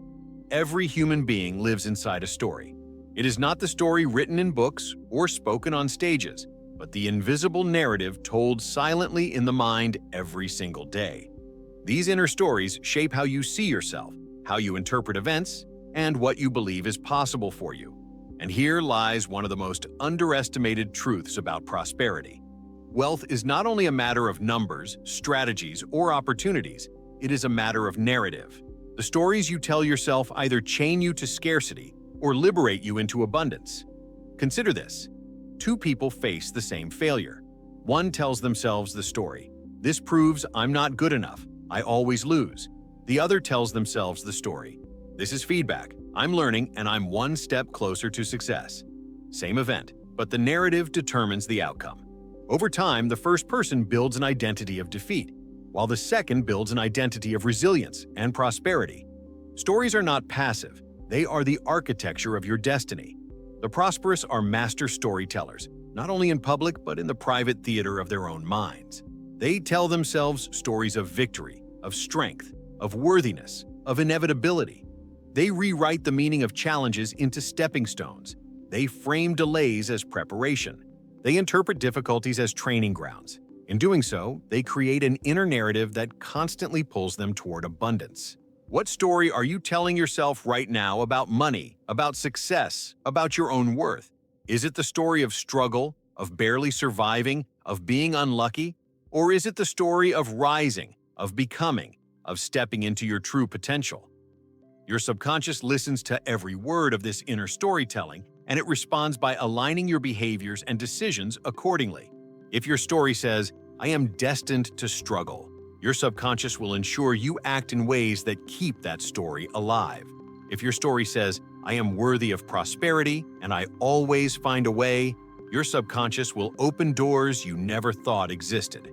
Every human being lives inside a story. It is not the story written in books or spoken on stages, but the invisible narrative told silently in the mind every single day. These inner stories shape how you see yourself, how you interpret events, and what you believe is possible for you. And here lies one of the most underestimated truths about prosperity. Wealth is not only a matter of numbers, strategies, or opportunities, it is a matter of narrative. The stories you tell yourself either chain you to scarcity or liberate you into abundance. Consider this. Two people face the same failure. One tells themselves the story, "This proves I'm not good enough. I always lose." The other tells themselves the story, "This is feedback. I'm learning and I'm one step closer to success." Same event, but the narrative determines the outcome. Over time, the first person builds an identity of defeat, while the second builds an identity of resilience and prosperity. Stories are not passive. They are the architecture of your destiny. The prosperous are master storytellers, not only in public but in the private theater of their own minds. They tell themselves stories of victory, of strength, of worthiness, of inevitability. They rewrite the meaning of challenges into stepping stones. They frame delays as preparation. They interpret difficulties as training grounds. In doing so, they create an inner narrative that constantly pulls them toward abundance. What story are you telling yourself right now about money, about success, about your own worth? Is it the story of struggle, of barely surviving, of being unlucky? Or is it the story of rising, of becoming, of stepping into your true potential? Your subconscious listens to every word of this inner storytelling, and it responds by aligning your behaviors and decisions accordingly. If your story says, "I am destined to struggle," your subconscious will ensure you act in ways that keep that story alive. If your story says, "I am worthy of prosperity and I always find a way," your subconscious will open doors you never thought existed.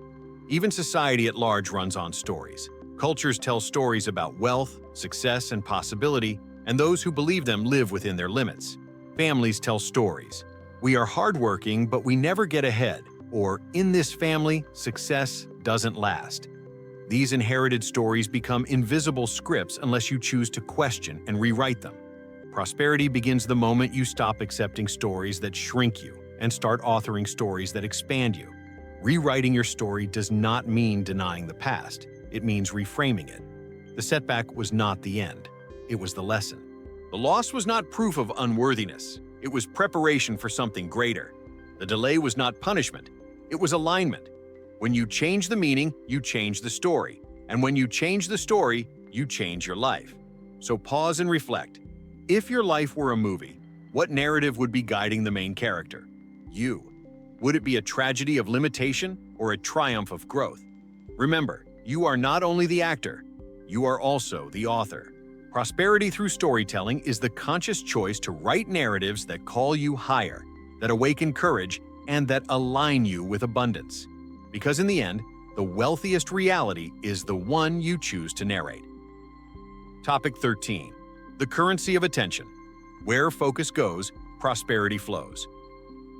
Even society at large runs on stories. Cultures tell stories about wealth, success, and possibility, and those who believe them live within their limits. Families tell stories. "We are hardworking, but we never get ahead," or "In this family, success doesn't last." These inherited stories become invisible scripts unless you choose to question and rewrite them. Prosperity begins the moment you stop accepting stories that shrink you and start authoring stories that expand you. Rewriting your story does not mean denying the past. It means reframing it. The setback was not the end. It was the lesson. The loss was not proof of unworthiness. It was preparation for something greater. The delay was not punishment. It was alignment. When you change the meaning, you change the story. And when you change the story, you change your life. So pause and reflect. If your life were a movie, what narrative would be guiding the main character? You. Would it be a tragedy of limitation or a triumph of growth? Remember, you are not only the actor, you are also the author. Prosperity through storytelling is the conscious choice to write narratives that call you higher, that awaken courage, and that align you with abundance. Because in the end, the wealthiest reality is the one you choose to narrate. Topic 13. The currency of attention. Where focus goes, prosperity flows.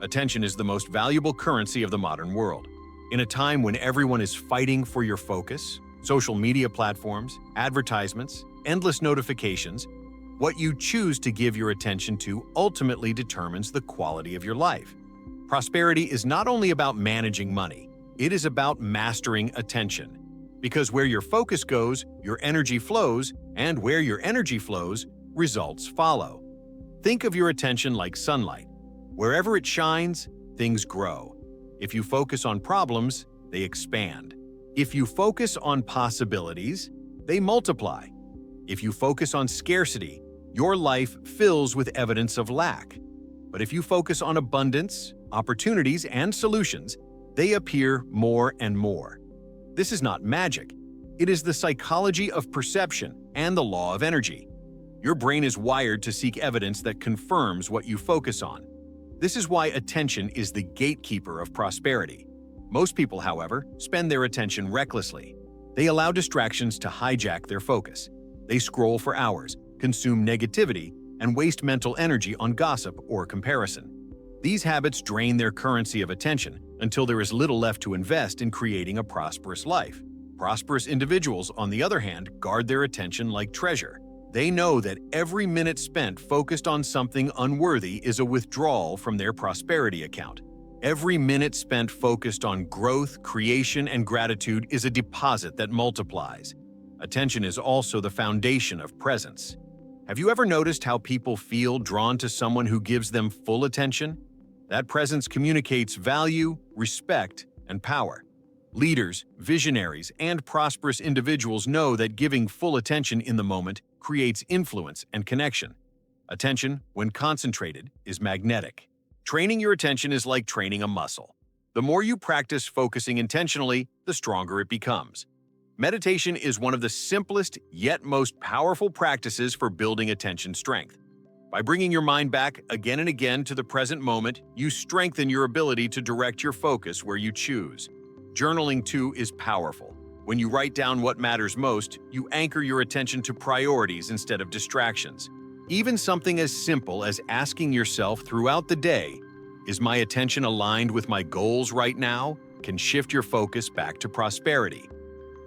Attention is the most valuable currency of the modern world. In a time when everyone is fighting for your focus, social media platforms, advertisements, endless notifications, what you choose to give your attention to ultimately determines the quality of your life. Prosperity is not only about managing money, it is about mastering attention. Because where your focus goes, your energy flows, and where your energy flows, results follow. Think of your attention like sunlight. Wherever it shines, things grow. If you focus on problems, they expand. If you focus on possibilities, they multiply. If you focus on scarcity, your life fills with evidence of lack. But if you focus on abundance, opportunities, and solutions, they appear more and more. This is not magic. It is the psychology of perception and the law of energy. Your brain is wired to seek evidence that confirms what you focus on. This is why attention is the gatekeeper of prosperity. Most people, however, spend their attention recklessly. They allow distractions to hijack their focus. They scroll for hours, consume negativity, and waste mental energy on gossip or comparison. These habits drain their currency of attention until there is little left to invest in creating a prosperous life. Prosperous individuals, on the other hand, guard their attention like treasure. They know that every minute spent focused on something unworthy is a withdrawal from their prosperity account. Every minute spent focused on growth, creation, and gratitude is a deposit that multiplies. Attention is also the foundation of presence. Have you ever noticed how people feel drawn to someone who gives them full attention? That presence communicates value, respect, and power. Leaders, visionaries, and prosperous individuals know that giving full attention in the moment creates influence and connection. Attention, when concentrated, is magnetic. Training your attention is like training a muscle. The more you practice focusing intentionally, the stronger it becomes. Meditation is one of the simplest yet most powerful practices for building attention strength. By bringing your mind back again and again to the present moment, you strengthen your ability to direct your focus where you choose. Journaling, too, is powerful. When you write down what matters most, you anchor your attention to priorities instead of distractions. Even something as simple as asking yourself throughout the day, "Is my attention aligned with my goals right now?" can shift your focus back to prosperity.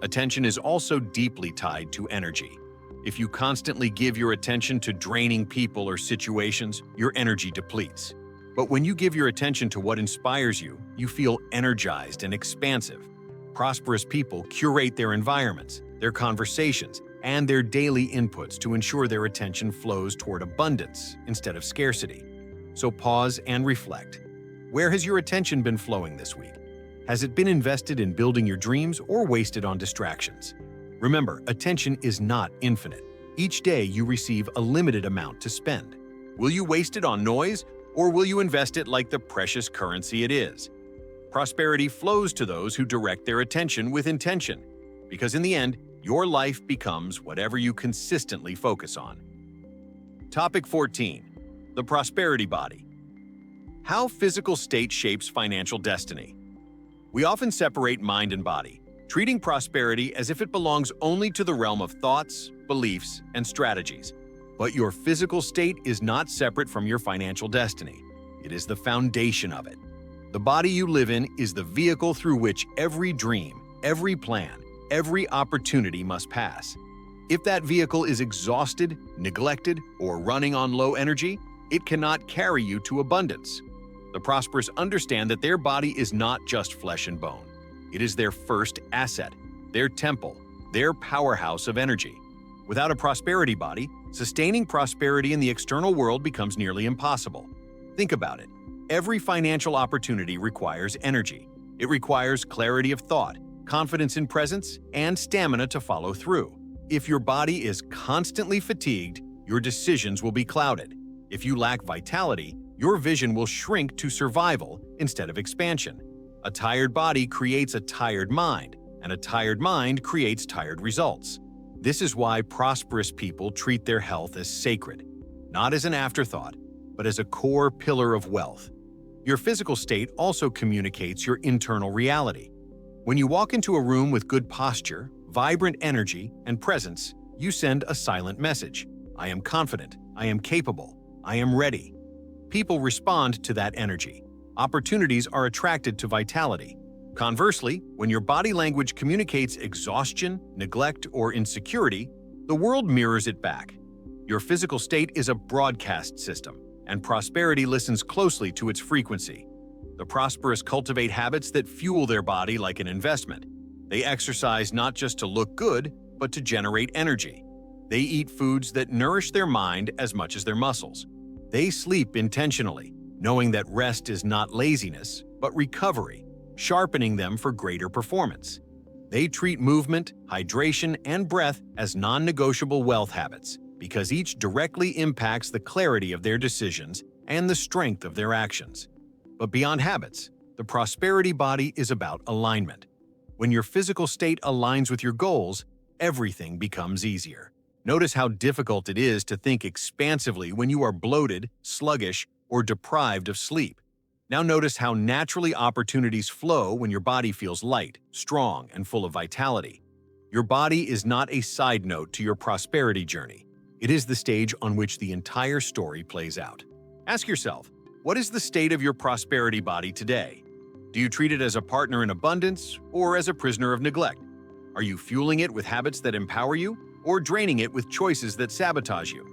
Attention is also deeply tied to energy. If you constantly give your attention to draining people or situations, your energy depletes. But when you give your attention to what inspires you, you feel energized and expansive. Prosperous people curate their environments, their conversations, and their daily inputs to ensure their attention flows toward abundance instead of scarcity. So pause and reflect. Where has your attention been flowing this week? Has it been invested in building your dreams or wasted on distractions? Remember, attention is not infinite. Each day you receive a limited amount to spend. Will you waste it on noise, or will you invest it like the precious currency it is? Prosperity flows to those who direct their attention with intention, because in the end, your life becomes whatever you consistently focus on. Topic 14. The Prosperity Body. How physical state shapes financial destiny. We often separate mind and body, treating prosperity as if it belongs only to the realm of thoughts, beliefs, and strategies. But your physical state is not separate from your financial destiny. It is the foundation of it. The body you live in is the vehicle through which every dream, every plan, every opportunity must pass. If that vehicle is exhausted, neglected, or running on low energy, it cannot carry you to abundance. The prosperous understand that their body is not just flesh and bone. It is their first asset, their temple, their powerhouse of energy. Without a prosperity body, sustaining prosperity in the external world becomes nearly impossible. Think about it. Every financial opportunity requires energy. It requires clarity of thought, confidence in presence, and stamina to follow through. If your body is constantly fatigued, your decisions will be clouded. If you lack vitality, your vision will shrink to survival instead of expansion. A tired body creates a tired mind, and a tired mind creates tired results. This is why prosperous people treat their health as sacred, not as an afterthought, but as a core pillar of wealth. Your physical state also communicates your internal reality. When you walk into a room with good posture, vibrant energy, and presence, you send a silent message. I am confident, I am capable, I am ready. People respond to that energy. Opportunities are attracted to vitality. Conversely, when your body language communicates exhaustion, neglect, or insecurity, the world mirrors it back. Your physical state is a broadcast system, and prosperity listens closely to its frequency. The prosperous cultivate habits that fuel their body like an investment. They exercise not just to look good, but to generate energy. They eat foods that nourish their mind as much as their muscles. They sleep intentionally, knowing that rest is not laziness, but recovery, sharpening them for greater performance. They treat movement, hydration, and breath as non-negotiable wealth habits, because each directly impacts the clarity of their decisions and the strength of their actions. But beyond habits, the prosperity body is about alignment. When your physical state aligns with your goals, everything becomes easier. Notice how difficult it is to think expansively when you are bloated, sluggish, or deprived of sleep. Now notice how naturally opportunities flow when your body feels light, strong, and full of vitality. Your body is not a side note to your prosperity journey. It is the stage on which the entire story plays out. Ask yourself, what is the state of your prosperity body today? Do you treat it as a partner in abundance or as a prisoner of neglect? Are you fueling it with habits that empower you or draining it with choices that sabotage you?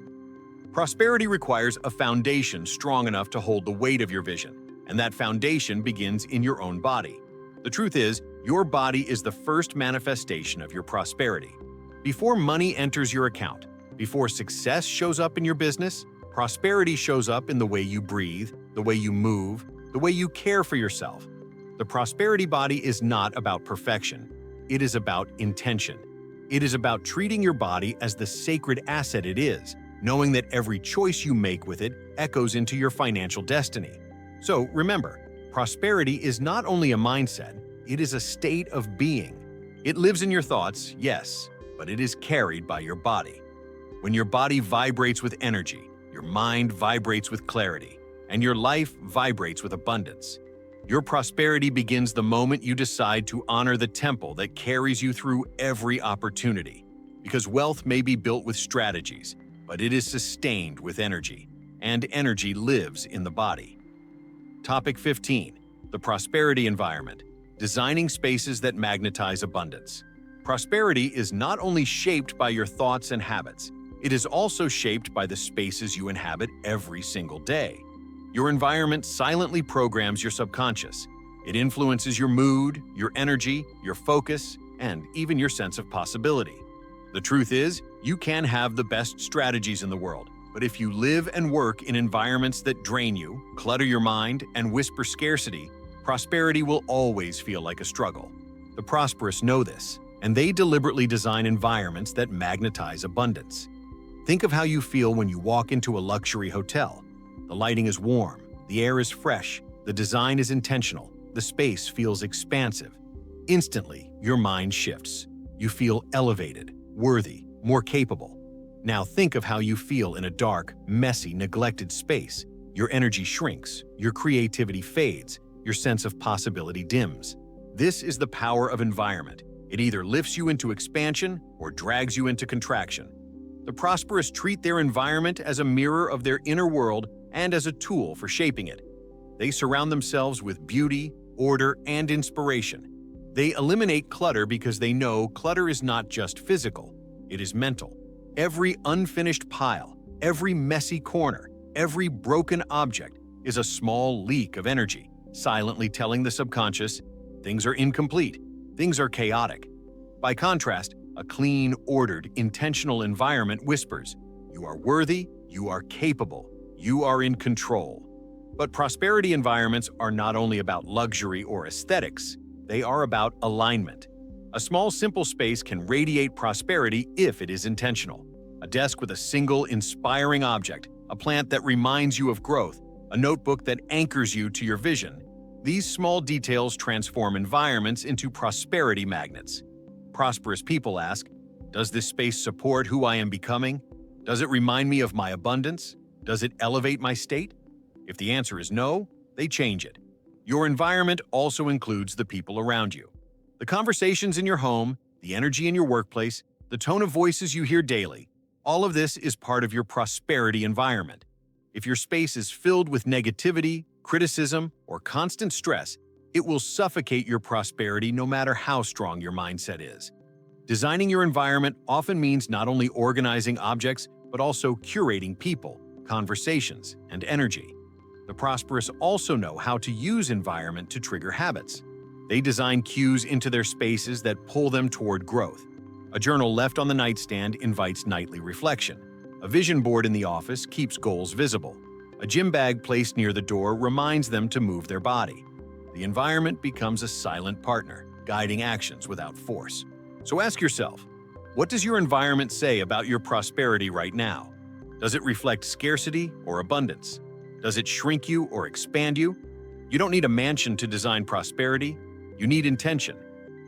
Prosperity requires a foundation strong enough to hold the weight of your vision, and that foundation begins in your own body. The truth is, your body is the first manifestation of your prosperity. Before money enters your account, before success shows up in your business, prosperity shows up in the way you breathe, the way you move, the way you care for yourself. The prosperity body is not about perfection. It is about intention. It is about treating your body as the sacred asset it is, knowing that every choice you make with it echoes into your financial destiny. So remember, prosperity is not only a mindset, it is a state of being. It lives in your thoughts, yes, but it is carried by your body. When your body vibrates with energy, your mind vibrates with clarity, and your life vibrates with abundance. Your prosperity begins the moment you decide to honor the temple that carries you through every opportunity. Because wealth may be built with strategies, but it is sustained with energy, and energy lives in the body. Topic 15. The prosperity environment. Designing spaces that magnetize abundance. Prosperity is not only shaped by your thoughts and habits, it is also shaped by the spaces you inhabit every single day. Your environment silently programs your subconscious. It influences your mood, your energy, your focus, and even your sense of possibility. The truth is, you can have the best strategies in the world, but if you live and work in environments that drain you, clutter your mind, and whisper scarcity, prosperity will always feel like a struggle. The prosperous know this, and they deliberately design environments that magnetize abundance. Think of how you feel when you walk into a luxury hotel. The lighting is warm, the air is fresh, the design is intentional, the space feels expansive. Instantly, your mind shifts. You feel elevated, worthy, more capable. Now think of how you feel in a dark, messy, neglected space. Your energy shrinks, your creativity fades, your sense of possibility dims. This is the power of environment. It either lifts you into expansion or drags you into contraction. The prosperous treat their environment as a mirror of their inner world and as a tool for shaping it. They surround themselves with beauty, order, and inspiration. They eliminate clutter because they know clutter is not just physical, it is mental. Every unfinished pile, every messy corner, every broken object is a small leak of energy, silently telling the subconscious, things are incomplete, things are chaotic. By contrast, a clean, ordered, intentional environment whispers, you are worthy, you are capable, you are in control. But prosperity environments are not only about luxury or aesthetics, they are about alignment. A small, simple space can radiate prosperity if it is intentional. A desk with a single, inspiring object, a plant that reminds you of growth, a notebook that anchors you to your vision. These small details transform environments into prosperity magnets. Prosperous people ask, does this space support who I am becoming? Does it remind me of my abundance? Does it elevate my state? If the answer is no, they change it. Your environment also includes the people around you. The conversations in your home, the energy in your workplace, the tone of voices you hear daily, all of this is part of your prosperity environment. If your space is filled with negativity, criticism, or constant stress, it will suffocate your prosperity no matter how strong your mindset is. Designing your environment often means not only organizing objects, but also curating people, conversations, and energy. The prosperous also know how to use environment to trigger habits. They design cues into their spaces that pull them toward growth. A journal left on the nightstand invites nightly reflection. A vision board in the office keeps goals visible. A gym bag placed near the door reminds them to move their body. The environment becomes a silent partner, guiding actions without force. So ask yourself, what does your environment say about your prosperity right now? Does it reflect scarcity or abundance? Does it shrink you or expand you? You don't need a mansion to design prosperity. You need intention.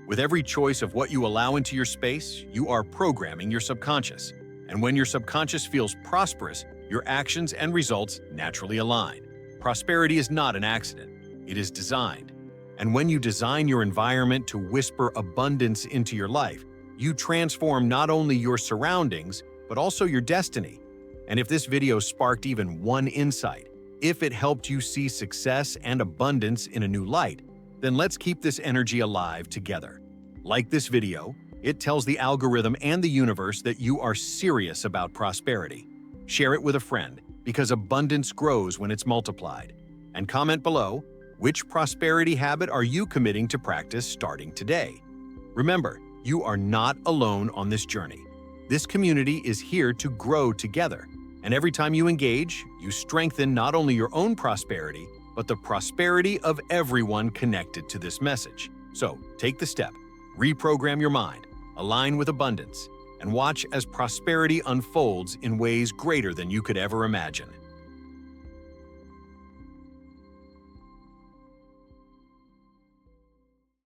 With every choice of what you allow into your space, you are programming your subconscious. And when your subconscious feels prosperous, your actions and results naturally align. Prosperity is not an accident. It is designed. And when you design your environment to whisper abundance into your life, you transform not only your surroundings, but also your destiny. And if this video sparked even one insight, if it helped you see success and abundance in a new light, then let's keep this energy alive together. Like this video, it tells the algorithm and the universe that you are serious about prosperity. Share it with a friend, because abundance grows when it's multiplied. And comment below, which prosperity habit are you committing to practice starting today? Remember, you are not alone on this journey. This community is here to grow together. And every time you engage, you strengthen not only your own prosperity, but the prosperity of everyone connected to this message. So, take the step, reprogram your mind, align with abundance, and watch as prosperity unfolds in ways greater than you could ever imagine.